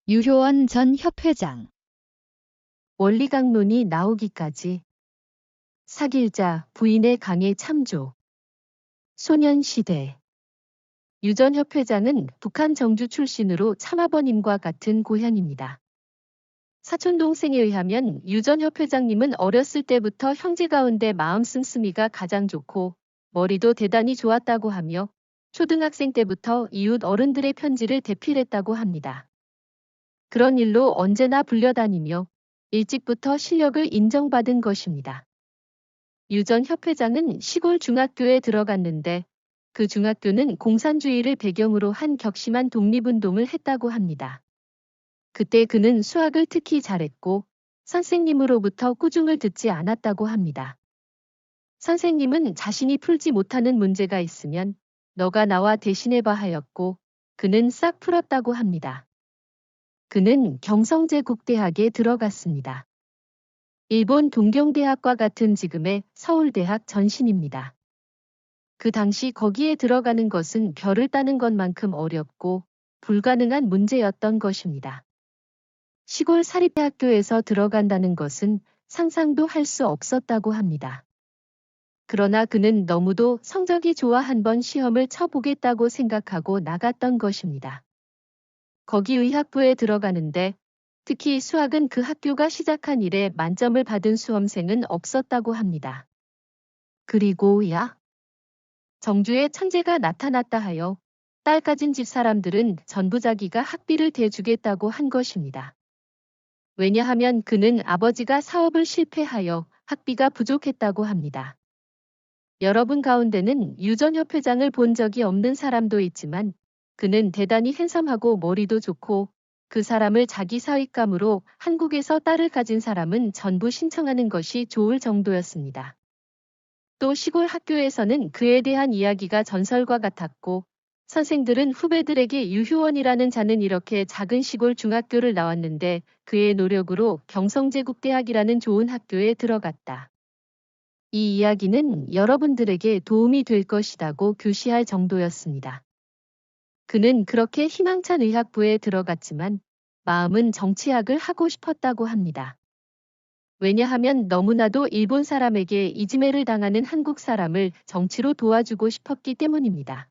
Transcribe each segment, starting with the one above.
유효원 전 협회장. 원리강론이 나오기까지. 사길자 부인의 강에 참조. 소년시대. 유 전 협회장은 북한 정주 출신으로 참아버님과 같은 고향입니다. 사촌동생에 의하면 유 전 협회장님은 어렸을 때부터 형제 가운데 마음 씀씀이가 가장 좋고 머리도 대단히 좋았다고 하며 초등학생 때부터 이웃 어른들의 편지를 대필했다고 합니다. 그런 일로 언제나 불려다니며 일찍부터 실력을 인정받은 것입니다. 유 전 협회장은 시골 중학교에 들어갔는데 그 중학교는 공산주의를 배경으로 한 격심한 독립운동을 했다고 합니다. 그때 그는 수학을 특히 잘했고 선생님으로부터 꾸중을 듣지 않았다고 합니다. 선생님은 자신이 풀지 못하는 문제가 있으면 너가 나와 대신해봐 하였고 그는 싹 풀었다고 합니다. 그는 경성제국대학에 들어갔습니다. 일본 동경대학과 같은 지금의 서울대학 전신입니다. 그 당시 거기에 들어가는 것은 별을 따는 것만큼 어렵고 불가능한 문제였던 것입니다. 시골 사립대학교에서 들어간다는 것은 상상도 할 수 없었다고 합니다. 그러나 그는 너무도 성적이 좋아 한번 시험을 쳐보겠다고 생각하고 나갔던 것입니다. 거기 의학부에 들어가는데 특히 수학은 그 학교가 시작한 이래 만점을 받은 수험생은 없었다고 합니다. 그리고 정주에 천재가 나타났다 하여 딸 가진 집 사람들은 전부 자기가 학비를 대주겠다고 한 것입니다. 왜냐하면 그는 아버지가 사업을 실패하여 학비가 부족했다고 합니다. 여러분 가운데는 유 전 협회장을 본 적이 없는 사람도 있지만 그는 대단히 핸섬하고 머리도 좋고 그 사람을 자기 사윗감으로 한국에서 딸을 가진 사람은 전부 신청하는 것이 좋을 정도였습니다. 또 시골 학교에서는 그에 대한 이야기가 전설과 같았고 선생들은 후배들에게 유효원이라는 자는 이렇게 작은 시골 중학교를 나왔는데 그의 노력으로 경성제국대학이라는 좋은 학교에 들어갔다. 이 이야기는 여러분들에게 도움이 될 것이라고 교시할 정도였습니다. 그는 그렇게 희망찬 의학부에 들어갔지만 마음은 정치학을 하고 싶었다고 합니다. 왜냐하면 너무나도 일본 사람에게 이지매를 당하는 한국 사람을 정치로 도와주고 싶었기 때문입니다.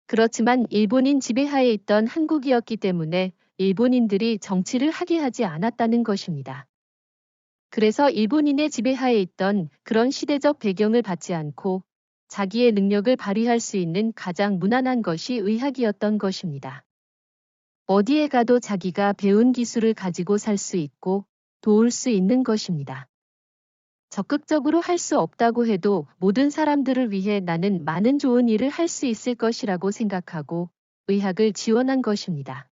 그렇지만 일본인 지배하에 있던 한국이었기 때문에 일본인들이 정치를 하게 하지 않았다는 것입니다. 그래서 일본인의 지배하에 있던 그런 시대적 배경을 받지 않고 자기의 능력을 발휘할 수 있는 가장 무난한 것이 의학이었던 것입니다. 어디에 가도 자기가 배운 기술을 가지고 살 수 있고 도울 수 있는 것입니다. 적극적으로 할 수 없다고 해도 모든 사람들을 위해 나는 많은 좋은 일을 할 수 있을 것이라고 생각하고 의학을 지원한 것입니다.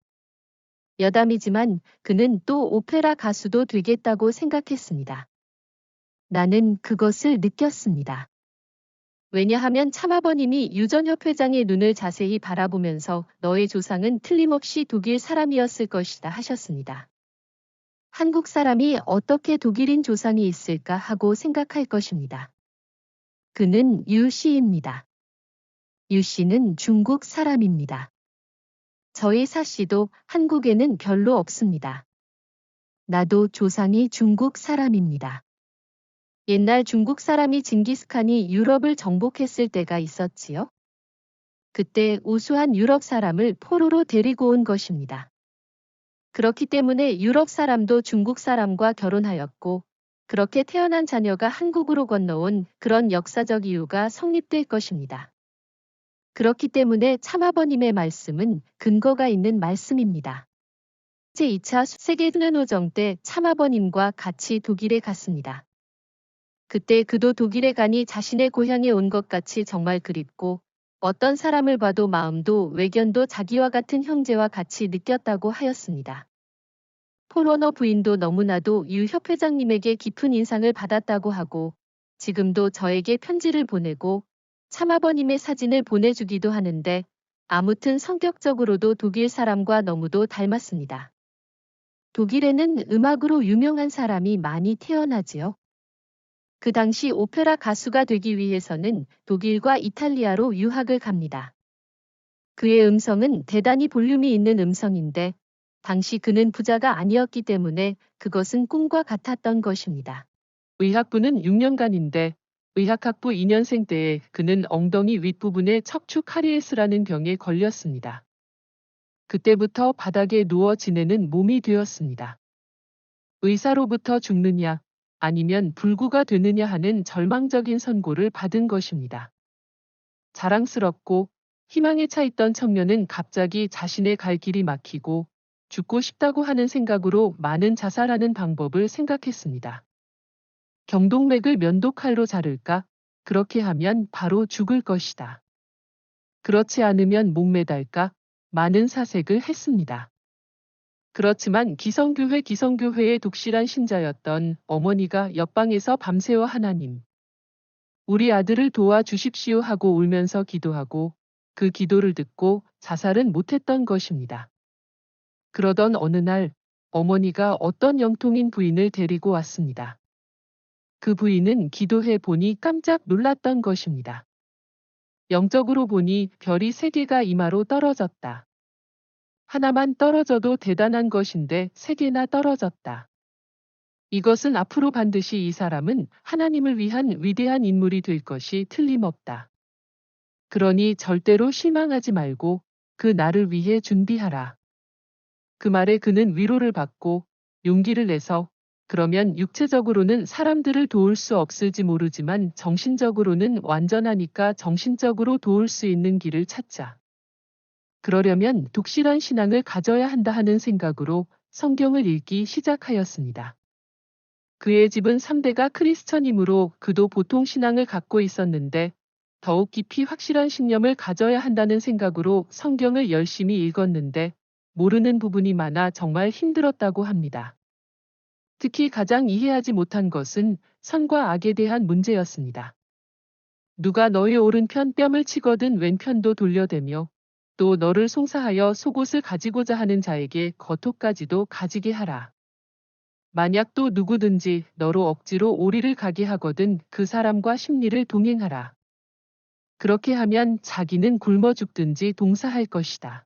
여담이지만 그는 또 오페라 가수도 되겠다고 생각했습니다. 나는 그것을 느꼈습니다. 왜냐하면 참아버님이 유 전 협회장의 눈을 자세히 바라보면서 너의 조상은 틀림없이 독일 사람이었을 것이다 하셨습니다. 한국 사람이 어떻게 독일인 조상이 있을까 하고 생각할 것입니다. 그는 유 씨입니다. 유 씨는 중국 사람입니다. 저희 사 씨도 한국에는 별로 없습니다. 나도 조상이 중국 사람입니다. 옛날 중국 사람이 징기스칸이 유럽을 정복했을 때가 있었지요. 그때 우수한 유럽 사람을 포로로 데리고 온 것입니다. 그렇기 때문에 유럽 사람도 중국 사람과 결혼하였고 그렇게 태어난 자녀가 한국으로 건너온 그런 역사적 이유가 성립될 것입니다. 그렇기 때문에 참아버님의 말씀은 근거가 있는 말씀입니다. 제2차 세계대전호정 때 참아버님과 같이 독일에 갔습니다. 그때 그도 독일에 가니 자신의 고향에 온 것 같이 정말 그립고 어떤 사람을 봐도 마음도 외견도 자기와 같은 형제와 같이 느꼈다고 하였습니다. 포로너 부인도 너무나도 유 협회장님에게 깊은 인상을 받았다고 하고 지금도 저에게 편지를 보내고 참아버님의 사진을 보내주기도 하는데 아무튼 성격적으로도 독일 사람과 너무도 닮았습니다. 독일에는 음악으로 유명한 사람이 많이 태어나지요. 그 당시 오페라 가수가 되기 위해서는 독일과 이탈리아로 유학을 갑니다. 그의 음성은 대단히 볼륨이 있는 음성인데 당시 그는 부자가 아니었기 때문에 그것은 꿈과 같았던 것입니다. 의학부는 6년간인데 의학학부 2년생 때에 그는 엉덩이 윗부분에 척추 카리에스라는 병에 걸렸습니다. 그때부터 바닥에 누워 지내는 몸이 되었습니다. 의사로부터 죽느냐 아니면 불구가 되느냐 하는 절망적인 선고를 받은 것입니다. 자랑스럽고 희망에 차 있던 청년은 갑자기 자신의 갈 길이 막히고 죽고 싶다고 하는 생각으로 많은 자살하는 방법을 생각했습니다. 경동맥을 면도칼로 자를까? 그렇게 하면 바로 죽을 것이다. 그렇지 않으면 목매달까? 많은 사색을 했습니다. 그렇지만 기성교회의 독실한 신자였던 어머니가 옆방에서 밤새워 하나님, 우리 아들을 도와주십시오 하고 울면서 기도하고 그 기도를 듣고 자살은 못했던 것입니다. 그러던 어느 날 어머니가 어떤 영통인 부인을 데리고 왔습니다. 그 부인은 기도해 보니 깜짝 놀랐던 것입니다. 영적으로 보니 별이 3개가 이마로 떨어졌다. 하나만 떨어져도 대단한 것인데 3개나 떨어졌다. 이것은 앞으로 반드시 이 사람은 하나님을 위한 위대한 인물이 될 것이 틀림없다. 그러니 절대로 실망하지 말고 그 날을 위해 준비하라. 그 말에 그는 위로를 받고 용기를 내서 그러면 육체적으로는 사람들을 도울 수 없을지 모르지만 정신적으로는 완전하니까 정신적으로 도울 수 있는 길을 찾자. 그러려면 독실한 신앙을 가져야 한다 하는 생각으로 성경을 읽기 시작하였습니다. 그의 집은 3대가 크리스천이므로 그도 보통 신앙을 갖고 있었는데 더욱 깊이 확실한 신념을 가져야 한다는 생각으로 성경을 열심히 읽었는데 모르는 부분이 많아 정말 힘들었다고 합니다. 특히 가장 이해하지 못한 것은 선과 악에 대한 문제였습니다. 누가 너의 오른편 뺨을 치거든 왼편도 돌려대며 또 너를 송사하여 속옷을 가지고자 하는 자에게 겉옷까지도 가지게 하라. 만약 또 누구든지 너로 억지로 오리를 가게 하거든 그 사람과 심리를 동행하라. 그렇게 하면 자기는 굶어 죽든지 동사할 것이다.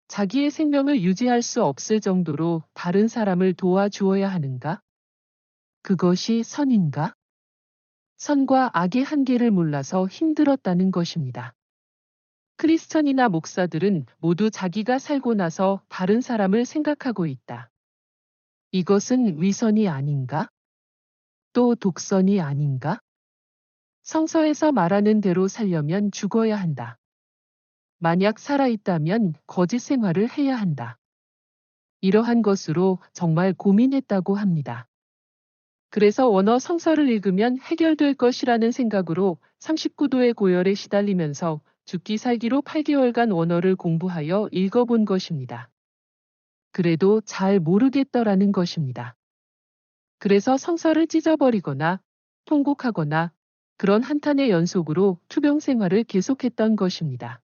자기의 생명을 유지할 수 없을 정도로 다른 사람을 도와주어야 하는가? 그것이 선인가? 선과 악의 한계를 몰라서 힘들었다는 것입니다. 크리스천이나 목사들은 모두 자기가 살고 나서 다른 사람을 생각하고 있다. 이것은 위선이 아닌가? 또 독선이 아닌가? 성서에서 말하는 대로 살려면 죽어야 한다. 만약 살아있다면 거짓 생활을 해야 한다. 이러한 것으로 정말 고민했다고 합니다. 그래서 원어 성서를 읽으면 해결될 것이라는 생각으로 39도의 고열에 시달리면서 죽기 살기로 8개월간 원어를 공부하여 읽어본 것입니다. 그래도 잘 모르겠더라는 것입니다. 그래서 성서를 찢어버리거나 통곡하거나 그런 한탄의 연속으로 투병 생활을 계속했던 것입니다.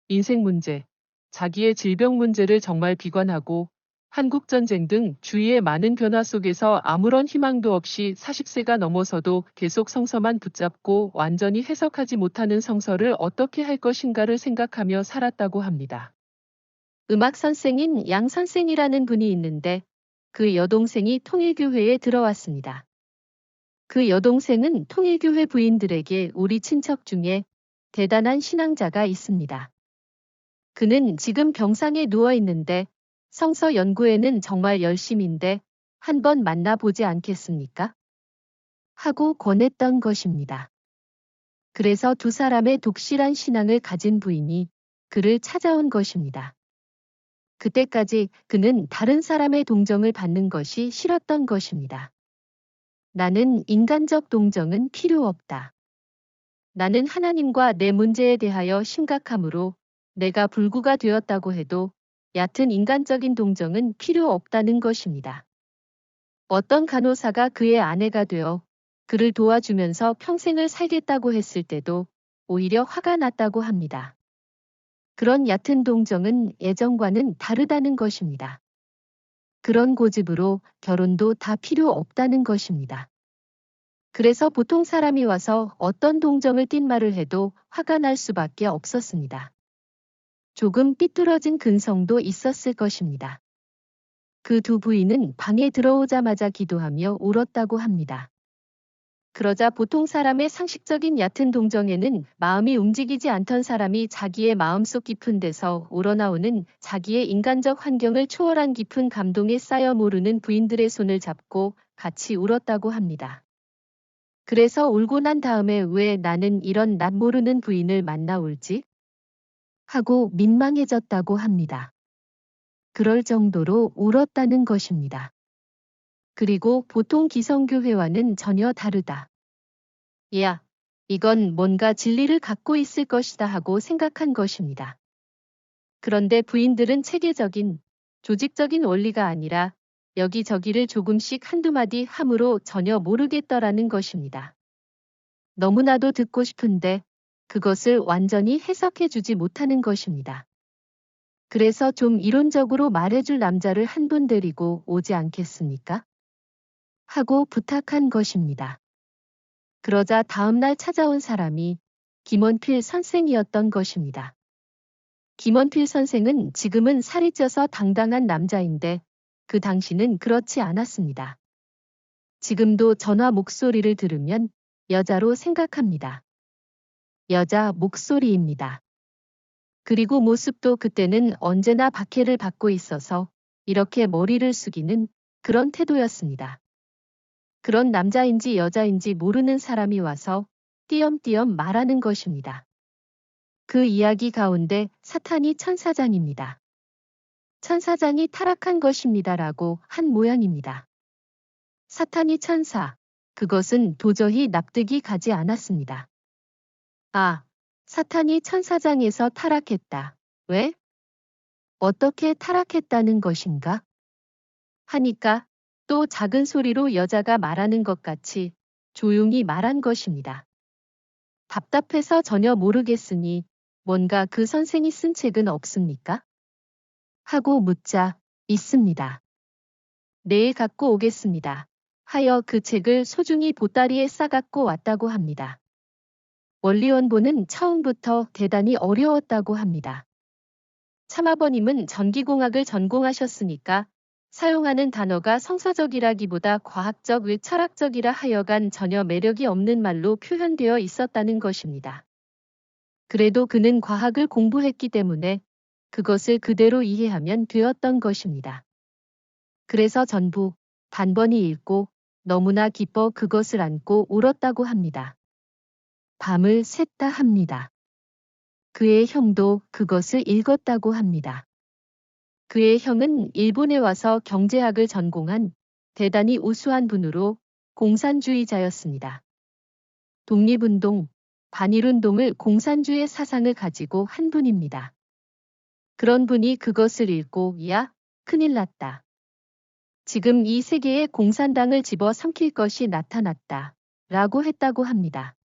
인생 문제, 자기의 질병 문제를 정말 비관하고 한국전쟁 등 주위의 많은 변화 속에서 아무런 희망도 없이 40세가 넘어서도 계속 성서만 붙잡고 완전히 해석하지 못하는 성서를 어떻게 할 것인가를 생각하며 살았다고 합니다. 음악 선생인 양 선생이라는 분이 있는데 그 여동생이 통일교회에 들어왔습니다. 그 여동생은 통일교회 부인들에게 우리 친척 중에 대단한 신앙자가 있습니다. 그는 지금 병상에 누워 있는데 성서 연구에는 정말 열심인데 한번 만나보지 않겠습니까? 하고 권했던 것입니다. 그래서 두 사람의 독실한 신앙을 가진 부인이 그를 찾아온 것입니다. 그때까지 그는 다른 사람의 동정을 받는 것이 싫었던 것입니다. 나는 인간적 동정은 필요 없다. 나는 하나님과 내 문제에 대하여 심각함으로 내가 불구가 되었다고 해도 얕은 인간적인 동정은 필요 없다는 것입니다. 어떤 간호사가 그의 아내가 되어 그를 도와주면서 평생을 살겠다고 했을 때도 오히려 화가 났다고 합니다. 그런 얕은 동정은 애정과는 다르다는 것입니다. 그런 고집으로 결혼도 다 필요 없다는 것입니다. 그래서 보통 사람이 와서 어떤 동정을 띤 말을 해도 화가 날 수밖에 없었습니다. 조금 삐뚤어진 근성도 있었을 것입니다. 그 두 부인은 방에 들어오자마자 기도하며 울었다고 합니다. 그러자 보통 사람의 상식적인 얕은 동정에는 마음이 움직이지 않던 사람이 자기의 마음속 깊은 데서 우러나오는 자기의 인간적 환경을 초월한 깊은 감동에 쌓여 모르는 부인들의 손을 잡고 같이 울었다고 합니다. 그래서 울고 난 다음에 왜 나는 이런 낯 모르는 부인을 만나 울지? 하고 민망해졌다고 합니다. 그럴 정도로 울었다는 것입니다. 그리고 보통 기성교회와는 전혀 다르다. 야, 이건 뭔가 진리를 갖고 있을 것이다 하고 생각한 것입니다. 그런데 부인들은 체계적인, 조직적인 원리가 아니라 여기저기를 조금씩 한두 마디 함으로 전혀 모르겠더라는 것입니다. 너무나도 듣고 싶은데 그것을 완전히 해석해 주지 못하는 것입니다. 그래서 좀 이론적으로 말해줄 남자를 한 분 데리고 오지 않겠습니까? 하고 부탁한 것입니다. 그러자 다음날 찾아온 사람이 김원필 선생이었던 것입니다. 김원필 선생은 지금은 살이 쪄서 당당한 남자인데 그 당시는 그렇지 않았습니다. 지금도 전화 목소리를 들으면 여자로 생각합니다. 여자 목소리입니다. 그리고 모습도 그때는 언제나 박해를 받고 있어서 이렇게 머리를 숙이는 그런 태도였습니다. 그런 남자인지 여자인지 모르는 사람이 와서 띄엄띄엄 말하는 것입니다. 그 이야기 가운데 사탄이 천사장입니다. 천사장이 타락한 것입니다라고 한 모양입니다. 사탄이 천사, 그것은 도저히 납득이 가지 않았습니다. 아, 사탄이 천사장에서 타락했다. 왜? 어떻게 타락했다는 것인가? 하니까 또 작은 소리로 여자가 말하는 것 같이 조용히 말한 것입니다. 답답해서 전혀 모르겠으니 뭔가 그 선생이 쓴 책은 없습니까? 하고 묻자 있습니다. 내일 갖고 오겠습니다. 하여 그 책을 소중히 보따리에 싸갖고 왔다고 합니다. 원리원본은 처음부터 대단히 어려웠다고 합니다. 참아버님은 전기공학을 전공하셨으니까 사용하는 단어가 성서적이라기보다 과학적 왜 철학적이라 하여간 전혀 매력이 없는 말로 표현되어 있었다는 것입니다. 그래도 그는 과학을 공부했기 때문에 그것을 그대로 이해하면 되었던 것입니다. 그래서 전부 단번이 읽고 너무나 기뻐 그것을 안고 울었다고 합니다. 밤을 샜다 합니다. 그의 형도 그것을 읽었다고 합니다. 그의 형은 일본에 와서 경제학을 전공한 대단히 우수한 분으로 공산주의자였습니다. 독립운동, 반일운동을 공산주의 사상을 가지고 한 분입니다. 그런 분이 그것을 읽고 야, 큰일 났다. 지금 이 세계에 공산당을 집어삼킬 것이 나타났다. 라고 했다고 합니다.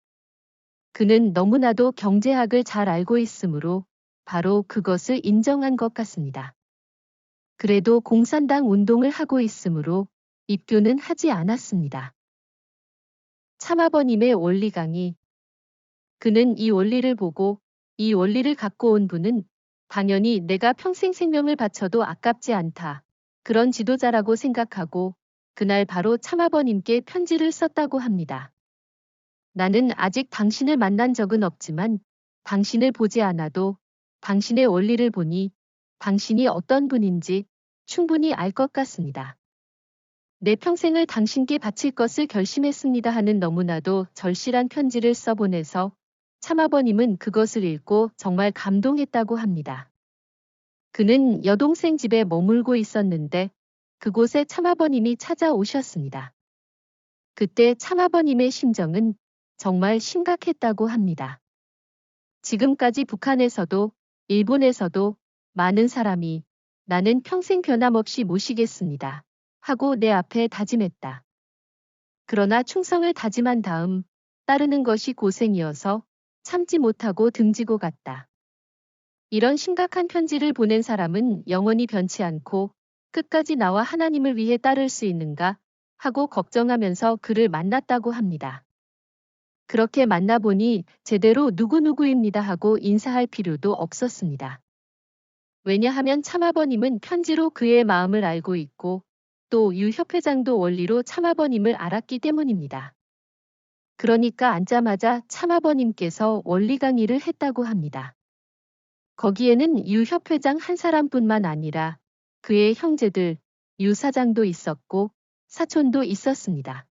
그는 너무나도 경제학을 잘 알고 있으므로 바로 그것을 인정한 것 같습니다. 그래도 공산당 운동을 하고 있으므로 입교는 하지 않았습니다. 참아버님의 원리 강의. 그는 이 원리를 보고 이 원리를 갖고 온 분은 당연히 내가 평생 생명을 바쳐도 아깝지 않다. 그런 지도자라고 생각하고 그날 바로 참아버님께 편지를 썼다고 합니다. 나는 아직 당신을 만난 적은 없지만 당신을 보지 않아도 당신의 원리를 보니 당신이 어떤 분인지 충분히 알 것 같습니다. 내 평생을 당신께 바칠 것을 결심했습니다 하는 너무나도 절실한 편지를 써보내서 참아버님은 그것을 읽고 정말 감동했다고 합니다. 그는 여동생 집에 머물고 있었는데 그곳에 참아버님이 찾아오셨습니다. 그때 참아버님의 심정은 정말 심각했다고 합니다. 지금까지 북한에서도 일본에서도 많은 사람이 나는 평생 변함없이 모시겠습니다. 하고 내 앞에 다짐했다. 그러나 충성을 다짐한 다음 따르는 것이 고생이어서 참지 못하고 등지고 갔다. 이런 심각한 편지를 보낸 사람은 영원히 변치 않고 끝까지 나와 하나님을 위해 따를 수 있는가 하고 걱정하면서 그를 만났다고 합니다. 그렇게 만나보니 제대로 누구누구입니다 하고 인사할 필요도 없었습니다. 왜냐하면 참아버님은 편지로 그의 마음을 알고 있고 또 유 협회장도 원리로 참아버님을 알았기 때문입니다. 그러니까 앉자마자 참아버님께서 원리 강의를 했다고 합니다. 거기에는 유 협회장 한 사람뿐만 아니라 그의 형제들, 유 사장도 있었고 사촌도 있었습니다.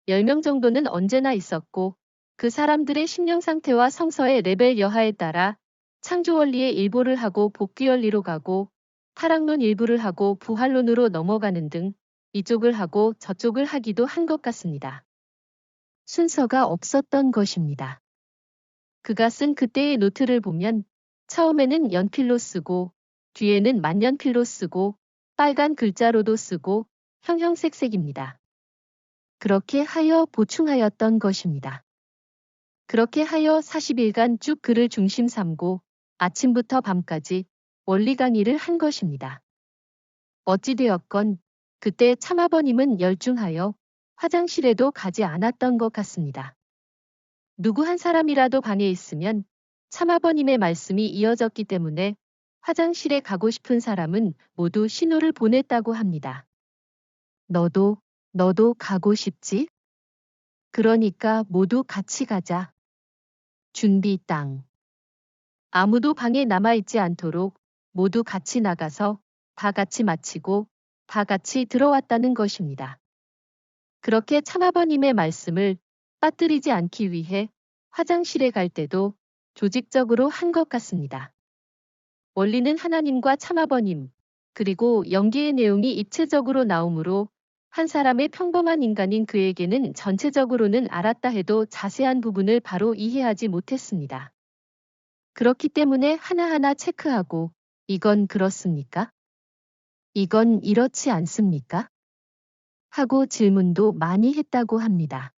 10명 정도는 언제나 있었고 그 사람들의 심령 상태와 성서의 레벨 여하에 따라 창조 원리의 일부를 하고 복귀 원리로 가고 타락론 일부를 하고 부활론으로 넘어가는 등 이쪽을 하고 저쪽을 하기도 한 것 같습니다. 순서가 없었던 것입니다. 그가 쓴 그때의 노트를 보면 처음에는 연필로 쓰고 뒤에는 만년필로 쓰고 빨간 글자로도 쓰고 형형색색입니다. 그렇게 하여 보충하였던 것입니다. 그렇게 하여 40일간 쭉 그를 중심 삼고 아침부터 밤까지 원리 강의를 한 것입니다. 어찌되었건 그때 참아버님은 열중하여 화장실에도 가지 않았던 것 같습니다. 누구 한 사람이라도 방에 있으면 참아버님의 말씀이 이어졌기 때문에 화장실에 가고 싶은 사람은 모두 신호를 보냈다고 합니다. 너도 가고 싶지? 그러니까 모두 같이 가자. 준비 땅. 아무도 방에 남아있지 않도록 모두 같이 나가서 다 같이 마치고 다 같이 들어왔다는 것입니다. 그렇게 참아버님의 말씀을 빠뜨리지 않기 위해 화장실에 갈 때도 조직적으로 한 것 같습니다. 원리는 하나님과 참아버님, 그리고 연기의 내용이 입체적으로 나오므로 한 사람의 평범한 인간인 그에게는 전체적으로는 알았다 해도 자세한 부분을 바로 이해하지 못했습니다. 그렇기 때문에 하나하나 체크하고 이건 그렇습니까? 이건 이렇지 않습니까? 하고 질문도 많이 했다고 합니다.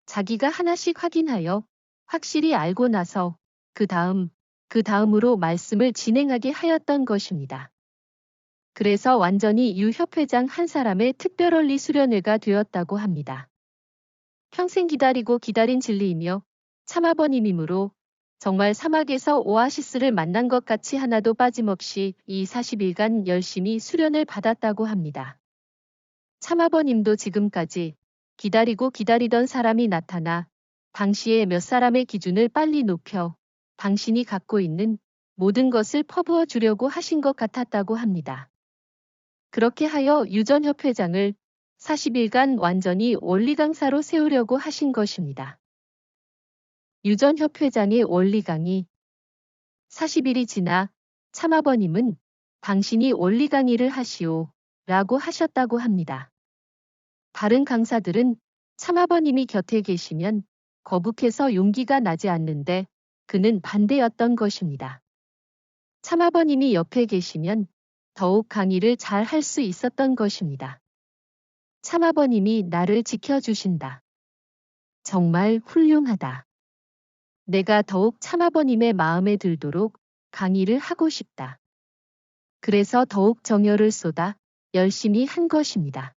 자기가 하나씩 확인하여 확실히 알고 나서 그 다음으로 말씀을 진행하게 하였던 것입니다. 그래서 완전히 유 협회장 한 사람의 특별원리 수련회가 되었다고 합니다. 평생 기다리고 기다린 진리이며 참아버님이므로 정말 사막에서 오아시스를 만난 것 같이 하나도 빠짐없이 이 40일간 열심히 수련을 받았다고 합니다. 참아버님도 지금까지 기다리고 기다리던 사람이 나타나 당시에 몇 사람의 기준을 빨리 높여 당신이 갖고 있는 모든 것을 퍼부어 주려고 하신 것 같았다고 합니다. 그렇게 하여 유전 협회장을 40일간 완전히 원리 강사로 세우려고 하신 것입니다. 유전 협회장의 원리 강의 40일이 지나 참아버님은 당신이 원리 강의를 하시오 라고 하셨다고 합니다. 다른 강사들은 참아버님이 곁에 계시면 거북해서 용기가 나지 않는데 그는 반대였던 것입니다. 참아버님이 옆에 계시면 더욱 강의를 잘 할 수 있었던 것입니다. 참아버님이 나를 지켜주신다. 정말 훌륭하다. 내가 더욱 참아버님의 마음에 들도록 강의를 하고 싶다. 그래서 더욱 정열을 쏟아 열심히 한 것입니다.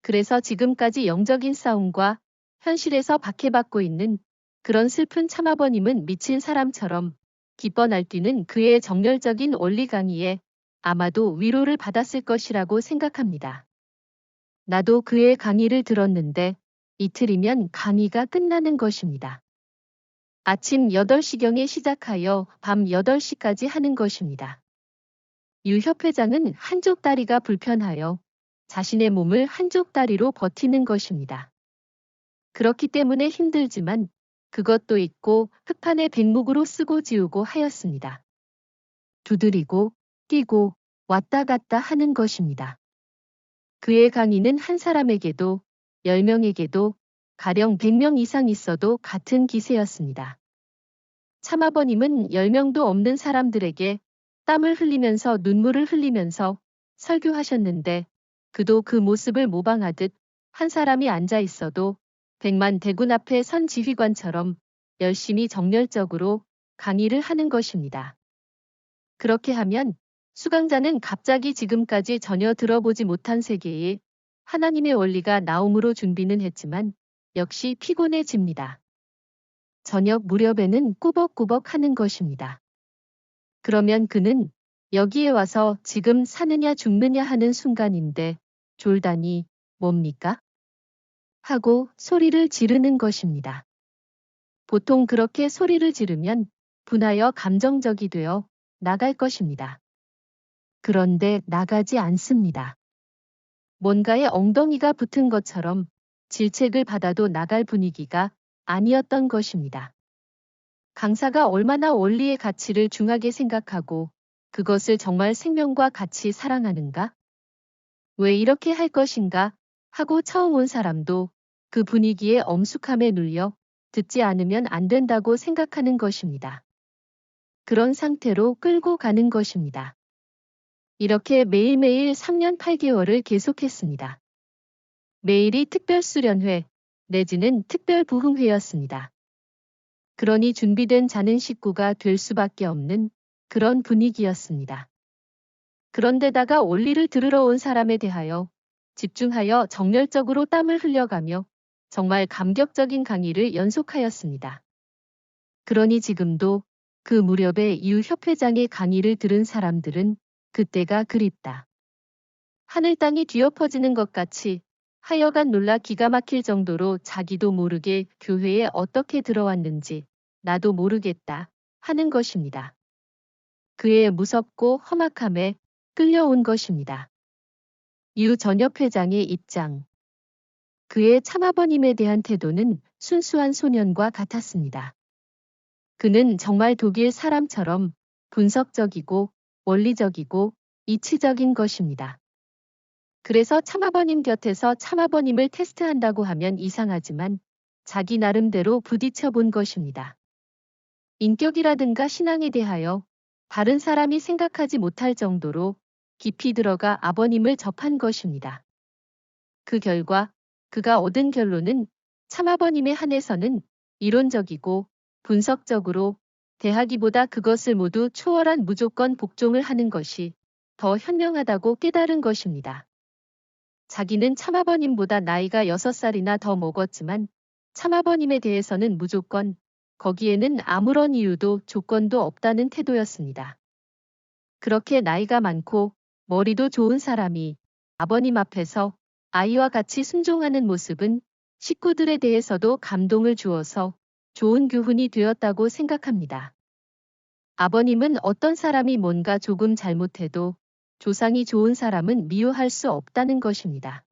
그래서 지금까지 영적인 싸움과 현실에서 박해받고 있는 그런 슬픈 참아버님은 미친 사람처럼 기뻐 날뛰는 그의 정열적인 원리 강의에 아마도 위로를 받았을 것이라고 생각합니다. 나도 그의 강의를 들었는데 이틀이면 강의가 끝나는 것입니다. 아침 8시경에 시작하여 밤 8시까지 하는 것입니다. 유 협회장은 한쪽 다리가 불편하여 자신의 몸을 한쪽 다리로 버티는 것입니다. 그렇기 때문에 힘들지만 그것도 있고 흑판에 백목으로 쓰고 지우고 하였습니다. 두드리고 뛰고 왔다 갔다 하는 것입니다. 그의 강의는 한 사람에게도 10명에게도 가령 100명 이상 있어도 같은 기세였습니다. 참아버님은 10명도 없는 사람들에게 땀을 흘리면서 눈물을 흘리면서 설교하셨는데 그도 그 모습을 모방하듯 한 사람이 앉아 있어도 100만 대군 앞에 선 지휘관처럼 열심히 정열적으로 강의를 하는 것입니다. 그렇게 하면 수강자는 갑자기 지금까지 전혀 들어보지 못한 세계에 하나님의 원리가 나옴으로 준비는 했지만 역시 피곤해집니다. 저녁 무렵에는 꾸벅꾸벅 하는 것입니다. 그러면 그는 여기에 와서 지금 사느냐 죽느냐 하는 순간인데 졸단이 뭡니까? 하고 소리를 지르는 것입니다. 보통 그렇게 소리를 지르면 분하여 감정적이 되어 나갈 것입니다. 그런데 나가지 않습니다. 뭔가에 엉덩이가 붙은 것처럼 질책을 받아도 나갈 분위기가 아니었던 것입니다. 강사가 얼마나 원리의 가치를 중하게 생각하고 그것을 정말 생명과 같이 사랑하는가? 왜 이렇게 할 것인가? 하고 처음 온 사람도 그 분위기에 엄숙함에 눌려 듣지 않으면 안 된다고 생각하는 것입니다. 그런 상태로 끌고 가는 것입니다. 이렇게 매일매일 3년 8개월을 계속했습니다. 매일이 특별수련회 내지는 특별부흥회였습니다. 그러니 준비된 자는 식구가 될 수밖에 없는 그런 분위기였습니다. 그런데다가 원리를 들으러 온 사람에 대하여 집중하여 정열적으로 땀을 흘려가며 정말 감격적인 강의를 연속하였습니다. 그러니 지금도 그 무렵에 유 협회장의 강의를 들은 사람들은 그때가 그립다. 하늘 땅이 뒤엎어지는 것 같이 하여간 놀라 기가 막힐 정도로 자기도 모르게 교회에 어떻게 들어왔는지 나도 모르겠다 하는 것입니다. 그의 무섭고 험악함에 끌려온 것입니다. 유 전협 회장의 입장. 그의 참아버님에 대한 태도는 순수한 소년과 같았습니다. 그는 정말 독일 사람처럼 분석적이고 원리적이고 이치적인 것입니다. 그래서 참아버님 곁에서 참아버님을 테스트한다고 하면 이상하지만 자기 나름대로 부딪혀 본 것입니다. 인격이라든가 신앙에 대하여 다른 사람이 생각하지 못할 정도로 깊이 들어가 아버님을 접한 것입니다. 그 결과 그가 얻은 결론은 참아버님에 한해서는 이론적이고 분석적으로 대하기보다 그것을 모두 초월한 무조건 복종을 하는 것이 더 현명하다고 깨달은 것입니다. 자기는 참아버님보다 나이가 6살이나 더 먹었지만 참아버님에 대해서는 무조건 거기에는 아무런 이유도 조건도 없다는 태도였습니다. 그렇게 나이가 많고 머리도 좋은 사람이 아버님 앞에서 아이와 같이 순종하는 모습은 식구들에 대해서도 감동을 주어서 좋은 교훈이 되었다고 생각합니다. 아버님은 어떤 사람이 뭔가 조금 잘못해도 조상이 좋은 사람은 미워할 수 없다는 것입니다.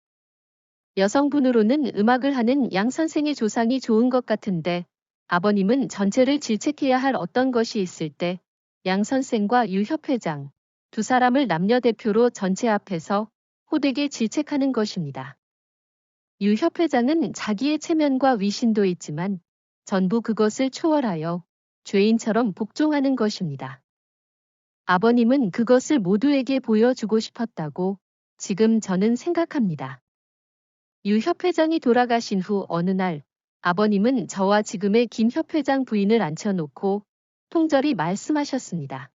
여성분으로는 음악을 하는 양 선생의 조상이 좋은 것 같은데 아버님은 전체를 질책해야 할 어떤 것이 있을 때 양 선생과 유 협회장 두 사람을 남녀 대표로 전체 앞에서 호되게 질책하는 것입니다. 유 협회장은 자기의 체면과 위신도 있지만 전부 그것을 초월하여 죄인처럼 복종하는 것입니다. 아버님은 그것을 모두에게 보여주고 싶었다고 지금 저는 생각합니다. 유 협회장이 돌아가신 후 어느 날 아버님은 저와 지금의 김 협회장 부인을 앉혀놓고 통절히 말씀하셨습니다.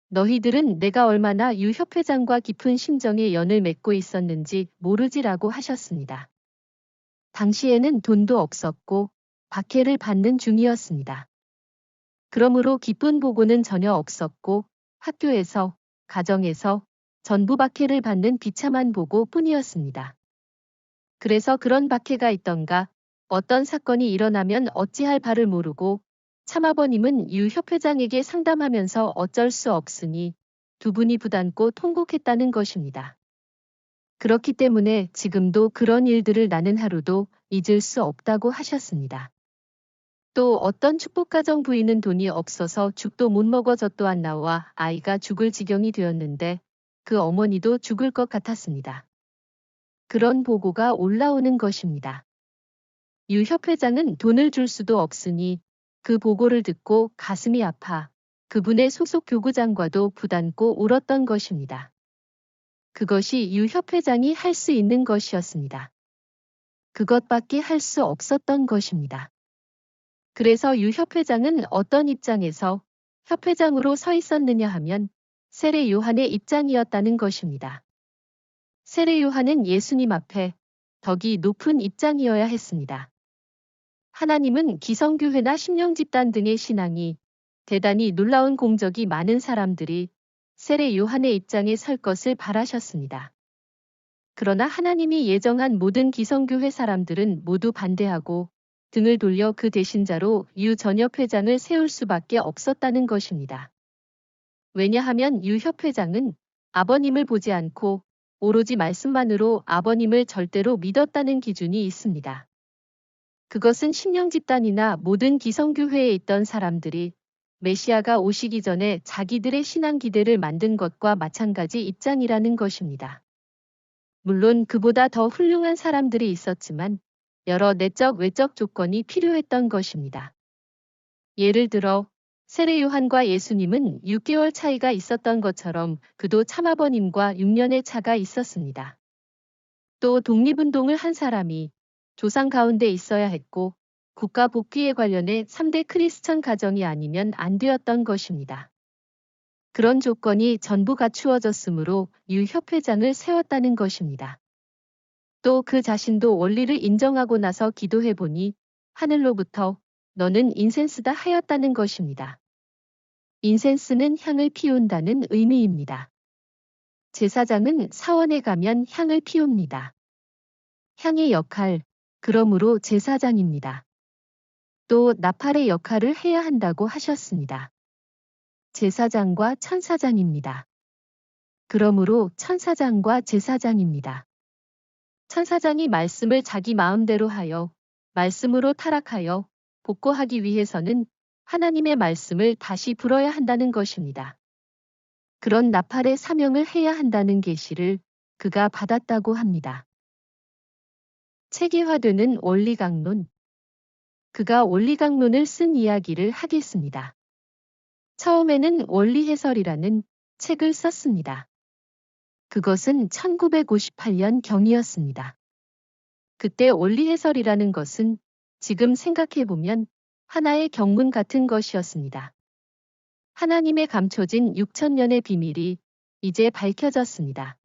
너희들은 내가 얼마나 유 협회장과 깊은 심정의 연을 맺고 있었는지 모르지라고 하셨습니다. 당시에는 돈도 없었고 박해를 받는 중이었습니다. 그러므로 기쁜 보고는 전혀 없었고 학교에서, 가정에서 전부 박해를 받는 비참한 보고뿐이었습니다. 그래서 그런 박해가 있던가 어떤 사건이 일어나면 어찌할 바를 모르고 참아버님은 유 협회장에게 상담하면서 어쩔 수 없으니 두 분이 부담고 통곡했다는 것입니다. 그렇기 때문에 지금도 그런 일들을 나는 하루도 잊을 수 없다고 하셨습니다. 또 어떤 축복가정 부인은 돈이 없어서 죽도 못 먹어 젖도 안 나와 아이가 죽을 지경이 되었는데 그 어머니도 죽을 것 같았습니다. 그런 보고가 올라오는 것입니다. 유 협회장은 돈을 줄 수도 없으니 그 보고를 듣고 가슴이 아파 그분의 소속 교구장과도 부담고 울었던 것입니다. 그것이 유 협회장이 할 수 있는 것이었습니다. 그것밖에 할 수 없었던 것입니다. 그래서 유 협회장은 어떤 입장에서 협회장으로 서 있었느냐 하면 세례 요한의 입장이었다는 것입니다. 세례 요한은 예수님 앞에 덕이 높은 입장이어야 했습니다. 하나님은 기성교회나 심령집단 등의 신앙이 대단히 놀라운 공적이 많은 사람들이 세례 요한의 입장에 설 것을 바라셨습니다. 그러나 하나님이 예정한 모든 기성교회 사람들은 모두 반대하고 등을 돌려 그 대신자로 유 전협회장을 세울 수밖에 없었다는 것입니다. 왜냐하면 유 협회장은 아버님을 보지 않고 오로지 말씀만으로 아버님을 절대로 믿었다는 기준이 있습니다. 그것은 심령집단이나 모든 기성교회에 있던 사람들이 메시아가 오시기 전에 자기들의 신앙 기대를 만든 것과 마찬가지 입장이라는 것입니다. 물론 그보다 더 훌륭한 사람들이 있었지만 여러 내적 외적 조건이 필요했던 것입니다. 예를 들어 세례 요한과 예수님은 6개월 차이가 있었던 것처럼 그도 참아버님과 6년의 차가 있었습니다. 또 독립운동을 한 사람이 조상 가운데 있어야 했고 국가 복귀에 관련해 3대 크리스천 가정이 아니면 안 되었던 것입니다. 그런 조건이 전부 갖추어졌으므로 유 협회장을 세웠다는 것입니다. 또 그 자신도 원리를 인정하고 나서 기도해보니 하늘로부터 너는 인센스다 하였다는 것입니다. 인센스는 향을 피운다는 의미입니다. 제사장은 사원에 가면 향을 피웁니다. 향의 역할, 그러므로 제사장입니다. 또 나팔의 역할을 해야 한다고 하셨습니다. 제사장과 천사장입니다. 그러므로 천사장과 제사장입니다. 천사장이 말씀을 자기 마음대로 하여 말씀으로 타락하여 복구하기 위해서는 하나님의 말씀을 다시 불어야 한다는 것입니다. 그런 나팔의 사명을 해야 한다는 계시를 그가 받았다고 합니다. 체계화되는 원리강론. 그가 원리강론을 쓴 이야기를 하겠습니다. 처음에는 원리해설이라는 책을 썼습니다. 그것은 1958년 경이었습니다. 그때 원리해설이라는 것은 지금 생각해보면 하나의 경문 같은 것이었습니다. 하나님의 감춰진 6천년의 비밀이 이제 밝혀졌습니다.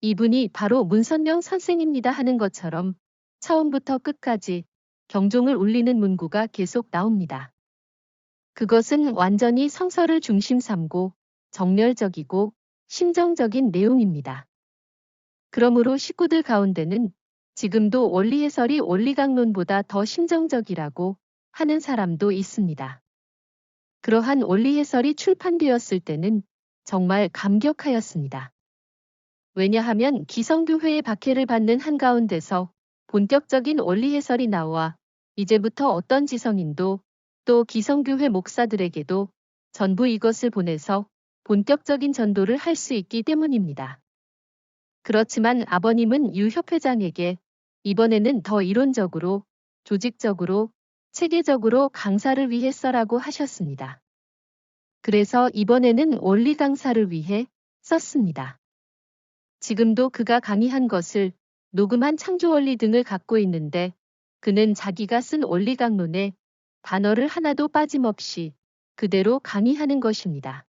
이분이 바로 문선명 선생입니다 하는 것처럼 처음부터 끝까지 경종을 울리는 문구가 계속 나옵니다. 그것은 완전히 성서를 중심 삼고 정렬적이고 심정적인 내용입니다. 그러므로 식구들 가운데는 지금도 원리해설이 원리강론보다 더 심정적이라고 하는 사람도 있습니다. 그러한 원리해설이 출판되었을 때는 정말 감격하였습니다. 왜냐하면 기성교회의 박해를 받는 한가운데서 본격적인 원리해설이 나와 이제부터 어떤 지성인도 또 기성교회 목사들에게도 전부 이것을 보내서 본격적인 전도를 할 수 있기 때문입니다. 그렇지만 아버님은 유 협회장에게 이번에는 더 이론적으로, 조직적으로, 체계적으로 강사를 위해 써라고 하셨습니다. 그래서 이번에는 원리 강사를 위해 썼습니다. 지금도 그가 강의한 것을 녹음한 창조원리 등을 갖고 있는데 그는 자기가 쓴 원리강론에 단어를 하나도 빠짐없이 그대로 강의하는 것입니다.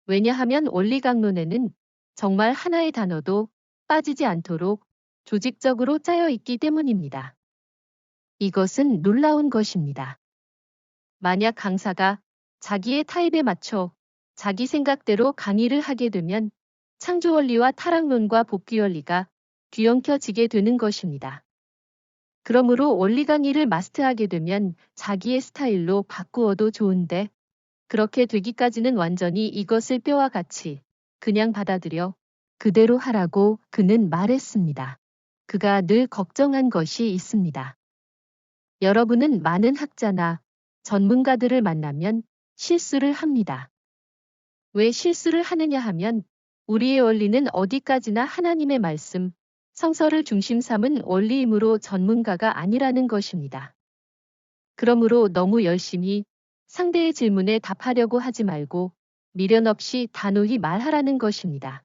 왜냐하면 원리강론에는 정말 하나의 단어도 빠지지 않도록 조직적으로 짜여 있기 때문입니다. 이것은 놀라운 것입니다. 만약 강사가 자기의 타입에 맞춰 자기 생각대로 강의를 하게 되면 창조원리와 타락론과 복귀원리가 뒤엉켜지게 되는 것입니다. 그러므로 원리 강의를 마스터하게 되면 자기의 스타일로 바꾸어도 좋은데 그렇게 되기까지는 완전히 이것을 뼈와 같이 그냥 받아들여 그대로 하라고 그는 말했습니다. 그가 늘 걱정한 것이 있습니다. 여러분은 많은 학자나 전문가들을 만나면 실수를 합니다. 왜 실수를 하느냐 하면 우리의 원리는 어디까지나 하나님의 말씀, 성서를 중심 삼은 원리이므로 전문가가 아니라는 것입니다. 그러므로 너무 열심히 상대의 질문에 답하려고 하지 말고 미련 없이 단호히 말하라는 것입니다.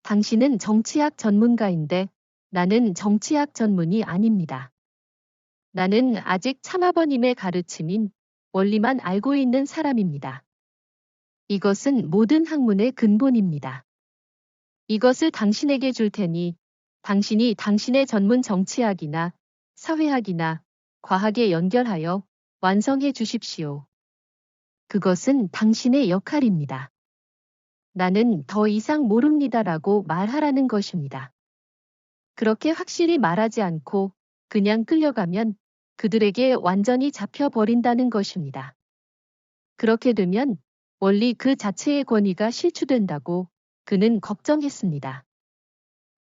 당신은 정치학 전문가인데 나는 정치학 전문이 아닙니다. 나는 아직 참아버님의 가르침인 원리만 알고 있는 사람입니다. 이것은 모든 학문의 근본입니다. 이것을 당신에게 줄 테니 당신이 당신의 전문 정치학이나 사회학이나 과학에 연결하여 완성해 주십시오. 그것은 당신의 역할입니다. 나는 더 이상 모릅니다라고 말하라는 것입니다. 그렇게 확실히 말하지 않고 그냥 끌려가면 그들에게 완전히 잡혀버린다는 것입니다. 그렇게 되면 원리 그 자체의 권위가 실추된다고 그는 걱정했습니다.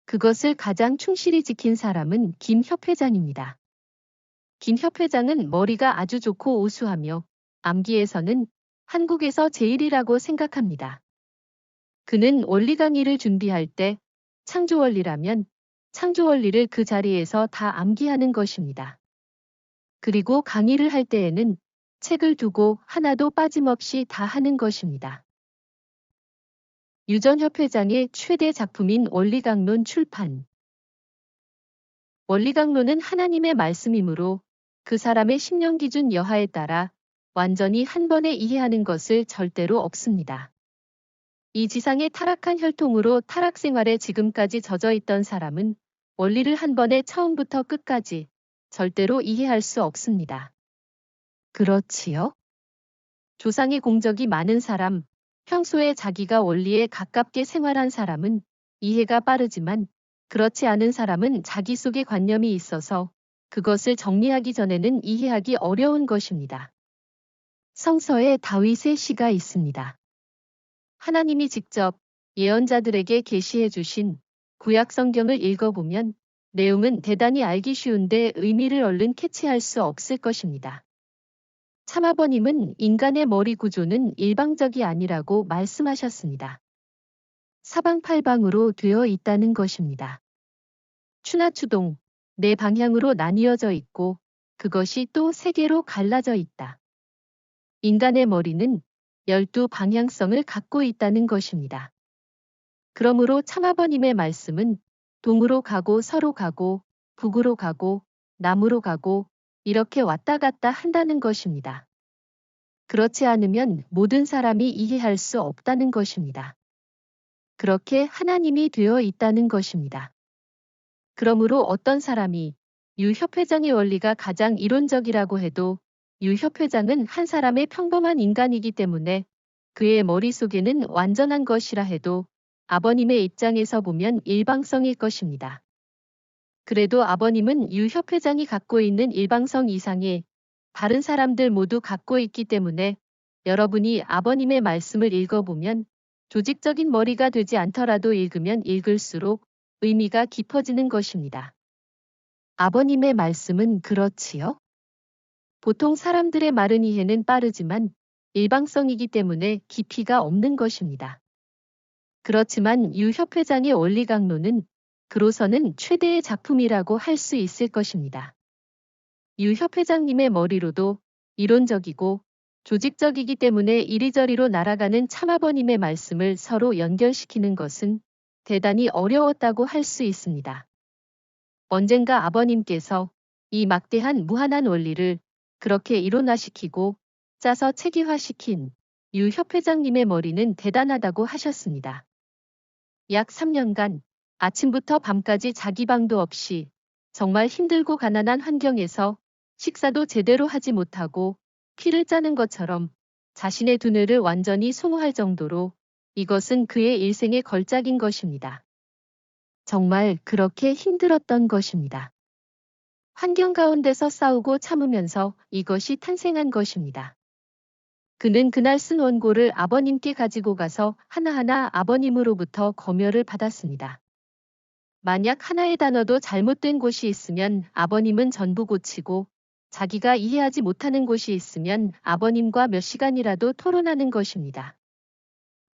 그것을 가장 충실히 지킨 사람은 김 협회장입니다. 김 협회장은 머리가 아주 좋고 우수하며 암기에서는 한국에서 제일이라고 생각합니다. 그는 원리 강의를 준비할 때 창조원리라면 창조원리를 그 자리에서 다 암기하는 것입니다. 그리고 강의를 할 때에는 책을 두고 하나도 빠짐없이 다 하는 것입니다. 유전 협회장의 최대 작품인 원리강론 출판. 원리강론은 하나님의 말씀이므로 그 사람의 심령 기준 여하에 따라 완전히 한 번에 이해하는 것을 절대로 없습니다. 이 지상의 타락한 혈통으로 타락 생활에 지금까지 젖어 있던 사람은 원리를 한 번에 처음부터 끝까지 절대로 이해할 수 없습니다. 그렇지요? 조상의 공적이 많은 사람, 평소에 자기가 원리에 가깝게 생활한 사람은 이해가 빠르지만 그렇지 않은 사람은 자기 속에 관념이 있어서 그것을 정리하기 전에는 이해하기 어려운 것입니다. 성서에 다윗의 시가 있습니다. 하나님이 직접 예언자들에게 계시해 주신 구약 성경을 읽어보면 내용은 대단히 알기 쉬운데 의미를 얼른 캐치할 수 없을 것입니다. 참아버님은 인간의 머리 구조는 일방적이 아니라고 말씀하셨습니다. 사방팔방으로 되어 있다는 것입니다. 추나추동, 네 방향으로 나뉘어져 있고 그것이 또 세 개로 갈라져 있다. 인간의 머리는 12방향성을 갖고 있다는 것입니다. 그러므로 참아버님의 말씀은 동으로 가고 서로 가고 북으로 가고 남으로 가고 이렇게 왔다 갔다 한다는 것입니다. 그렇지 않으면 모든 사람이 이해할 수 없다는 것입니다. 그렇게 하나님이 되어 있다는 것입니다. 그러므로 어떤 사람이 유 협회장의 원리가 가장 이론적이라고 해도 유 협회장은 한 사람의 평범한 인간이기 때문에 그의 머릿속에는 완전한 것이라 해도 아버님의 입장에서 보면 일방성일 것입니다. 그래도 아버님은 유 협회장이 갖고 있는 일방성 이상의 다른 사람들 모두 갖고 있기 때문에 여러분이 아버님의 말씀을 읽어보면 조직적인 머리가 되지 않더라도 읽으면 읽을수록 의미가 깊어지는 것입니다. 아버님의 말씀은 그렇지요? 보통 사람들의 말은 이해는 빠르지만 일방성이기 때문에 깊이가 없는 것입니다. 그렇지만 유 협회장의 원리강론은 그로서는 최대의 작품이라고 할 수 있을 것입니다. 유 협회장님의 머리로도 이론적이고 조직적이기 때문에 이리저리로 날아가는 참아버님의 말씀을 서로 연결시키는 것은 대단히 어려웠다고 할 수 있습니다. 언젠가 아버님께서 이 막대한 무한한 원리를 그렇게 이론화시키고 짜서 체계화시킨 유 협회장님의 머리는 대단하다고 하셨습니다. 약 3년간 아침부터 밤까지 자기 방도 없이 정말 힘들고 가난한 환경에서 식사도 제대로 하지 못하고 피를 짜는 것처럼 자신의 두뇌를 완전히 소모할 정도로 이것은 그의 일생의 걸작인 것입니다. 정말 그렇게 힘들었던 것입니다. 환경 가운데서 싸우고 참으면서 이것이 탄생한 것입니다. 그는 그날 쓴 원고를 아버님께 가지고 가서 하나하나 아버님으로부터 검열을 받았습니다. 만약 하나의 단어도 잘못된 곳이 있으면 아버님은 전부 고치고 자기가 이해하지 못하는 곳이 있으면 아버님과 몇 시간이라도 토론하는 것입니다.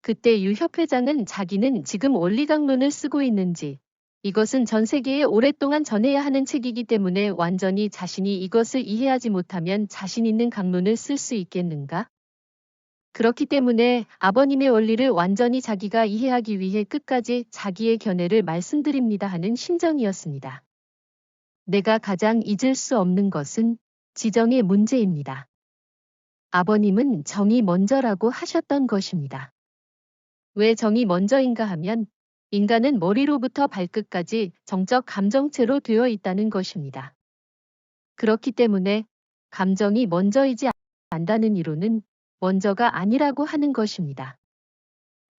그때 유 협회장은 자기는 지금 원리강론을 쓰고 있는지 이것은 전 세계에 오랫동안 전해야 하는 책이기 때문에 완전히 자신이 이것을 이해하지 못하면 자신 있는 강론을 쓸 수 있겠는가? 그렇기 때문에 아버님의 원리를 완전히 자기가 이해하기 위해 끝까지 자기의 견해를 말씀드립니다 하는 심정이었습니다. 내가 가장 잊을 수 없는 것은 지정의 문제입니다. 아버님은 정이 먼저라고 하셨던 것입니다. 왜 정이 먼저인가 하면 인간은 머리로부터 발끝까지 정적 감정체로 되어 있다는 것입니다. 그렇기 때문에 감정이 먼저이지 않다는 이론은 먼저가 아니라고 하는 것입니다.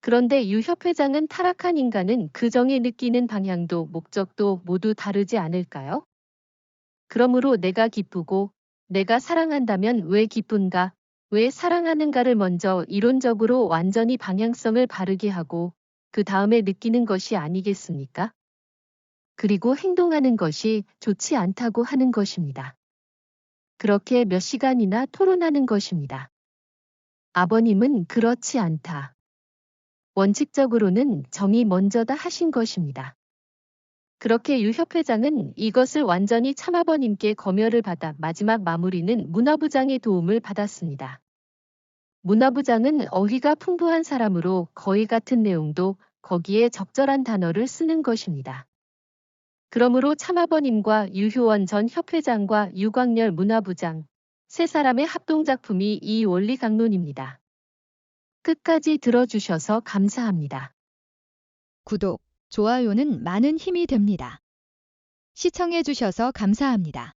그런데 유 협회장은 타락한 인간은 그 정이 느끼는 방향도 목적도 모두 다르지 않을까요? 그러므로 내가 기쁘고 내가 사랑한다면 왜 기쁜가, 왜 사랑하는가를 먼저 이론적으로 완전히 방향성을 바르게 하고 그 다음에 느끼는 것이 아니겠습니까? 그리고 행동하는 것이 좋지 않다고 하는 것입니다. 그렇게 몇 시간이나 토론하는 것입니다. 아버님은 그렇지 않다. 원칙적으로는 정이 먼저다 하신 것입니다. 그렇게 유 협회장은 이것을 완전히 참아버님께 검열을 받아 마지막 마무리는 문화부장의 도움을 받았습니다. 문화부장은 어휘가 풍부한 사람으로 거의 같은 내용도 거기에 적절한 단어를 쓰는 것입니다. 그러므로 참아버님과 유효원 전 협회장과 유광열 문화부장, 세 사람의 합동작품이 이 원리 강론입니다. 끝까지 들어주셔서 감사합니다. 구독, 좋아요는 많은 힘이 됩니다. 시청해주셔서 감사합니다.